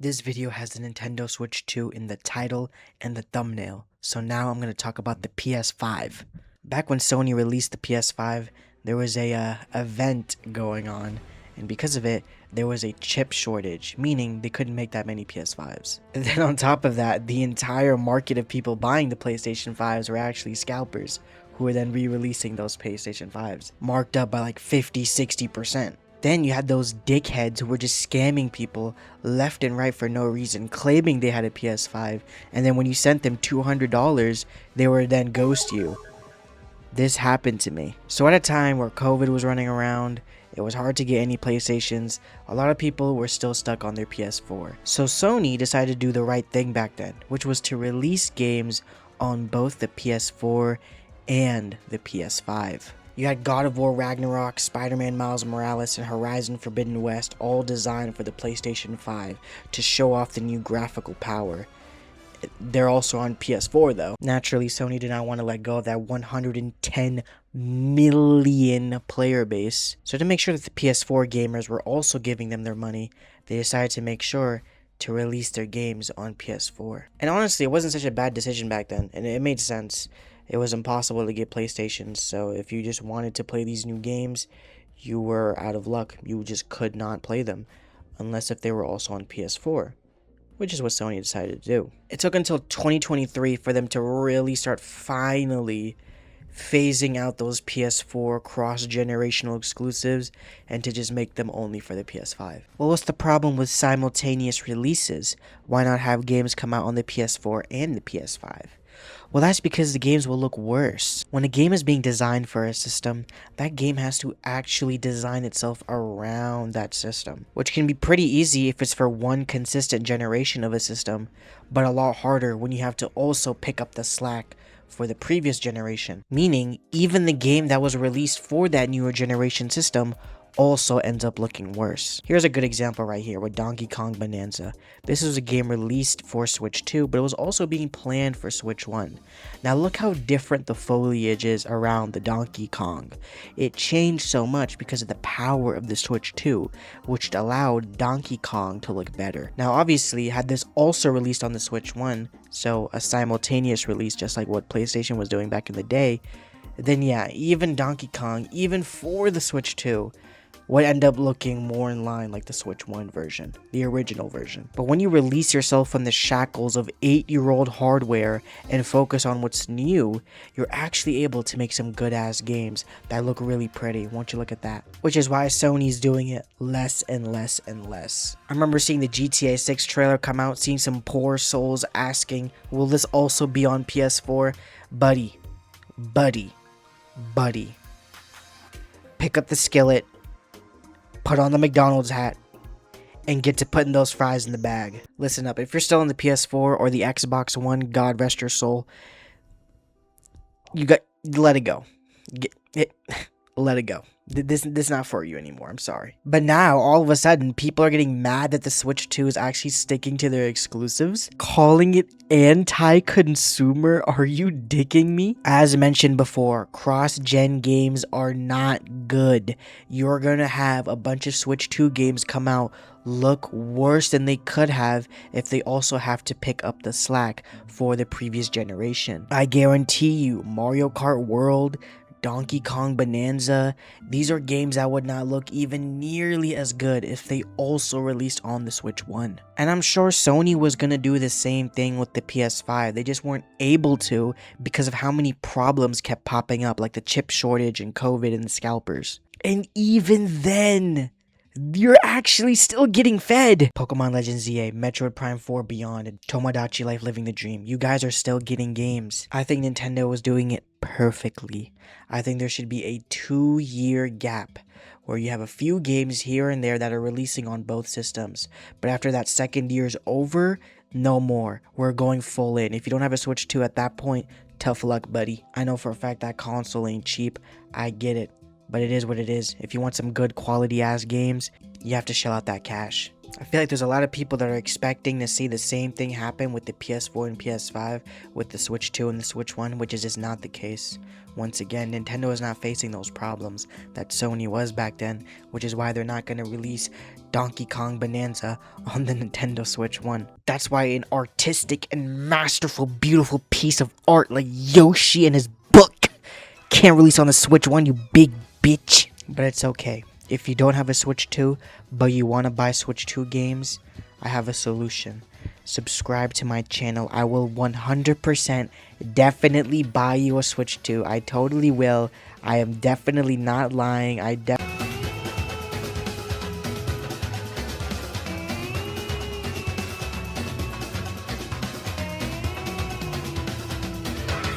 This video has the Nintendo Switch 2 in the title and the thumbnail, so now I'm going to talk about the PS5. Back when Sony released the PS5, there was a event going on, and because of it, there was a chip shortage, meaning they couldn't make that many PS5s. And then on top of that, the entire market of people buying the PlayStation 5s were actually scalpers, who were then re-releasing those PlayStation 5s, marked up by like 50-60%. Then you had those dickheads who were just scamming people left and right for no reason, claiming they had a PS5, and then when you sent them $200, they would then ghost you. This happened to me. So at a time where COVID was running around, it was hard to get any PlayStations, a lot of people were still stuck on their PS4. So Sony decided to do the right thing back then, which was to release games on both the PS4 and the PS5. You had God of War Ragnarok, Spider-Man Miles Morales, and Horizon Forbidden West all designed for the PlayStation 5 to show off the new graphical power. They're also on PS4 though. Naturally, Sony did not want to let go of that 110 million player base. So to make sure that the PS4 gamers were also giving them their money, they decided to make sure to release their games on PS4. And honestly, it wasn't such a bad decision back then, and it made sense. It was impossible to get PlayStations, so if you just wanted to play these new games, you were out of luck. You just could not play them, unless if they were also on PS4, which is what Sony decided to do. It took until 2023 for them to really start finally phasing out those PS4 cross-generational exclusives and to just make them only for the PS5. Well, what's the problem with simultaneous releases? Why not have games come out on the PS4 and the PS5? Well, that's because the games will look worse. When a game is being designed for a system, that game has to actually design itself around that system, which can be pretty easy if it's for one consistent generation of a system, but a lot harder when you have to also pick up the slack for the previous generation. Meaning, even the game that was released for that newer generation system also ends up looking worse. Here's a good example right here with Donkey Kong Bonanza. This was a game released for Switch 2, but it was also being planned for Switch 1. Now look how different the foliage is around the Donkey Kong. It changed so much because of the power of the Switch 2, which allowed Donkey Kong to look better. Now obviously, had this also released on the Switch 1, so a simultaneous release just like what PlayStation was doing back in the day, then yeah, even Donkey Kong, even for the Switch 2, would end up looking more in line like the Switch 1 version, the original version. But when you release yourself from the shackles of 8-year-old hardware and focus on what's new, you're actually able to make some good-ass games that look really pretty. Won't you look at that? Which is why Sony's doing it less and less and less. I remember seeing the GTA 6 trailer come out, seeing some poor souls asking, will this also be on PS4? Buddy. Pick up the skillet, put on the McDonald's hat, and get to putting those fries in the bag. Listen up, if you're still on the PS4 or the Xbox One, God rest your soul, let it go. Let it go. This is not for you anymore, I'm sorry. But now, all of a sudden, people are getting mad that the Switch 2 is actually sticking to their exclusives, calling it anti-consumer. Are you dicking me? As mentioned before, cross-gen games are not good. You're gonna have a bunch of Switch 2 games come out look worse than they could have if they also have to pick up the slack for the previous generation. I guarantee you, Mario Kart World, Donkey Kong Bonanza, these are games that would not look even nearly as good if they also released on the Switch 1. And I'm sure Sony was gonna do the same thing with the PS5, they just weren't able to because of how many problems kept popping up, like the chip shortage and COVID and the scalpers. And even then, you're actually still getting fed. Pokemon Legends ZA, Metroid Prime 4 Beyond, and Tomodachi Life Living the Dream. You guys are still getting games. I think Nintendo was doing it perfectly. I think there should be a 2-year gap where you have a few games here and there that are releasing on both systems. But after that second year's over, no more. We're going full in. If you don't have a Switch 2 at that point, tough luck, buddy. I know for a fact that console ain't cheap. I get it. But it is what it is. If you want some good quality ass games, you have to shell out that cash. I feel like there's a lot of people that are expecting to see the same thing happen with the PS4 and PS5, with the Switch 2 and the Switch 1, which is just not the case. Once again, Nintendo is not facing those problems that Sony was back then, which is why they're not going to release Donkey Kong Bonanza on the Nintendo Switch 1. That's why an artistic and masterful, beautiful piece of art like Yoshi and his book can't release on the Switch 1, you big bitch. But it's okay. If you don't have a Switch 2, but you want to buy Switch 2 games, I have a solution. Subscribe to my channel. I will 100% definitely buy you a Switch 2. I totally will. I am definitely not lying.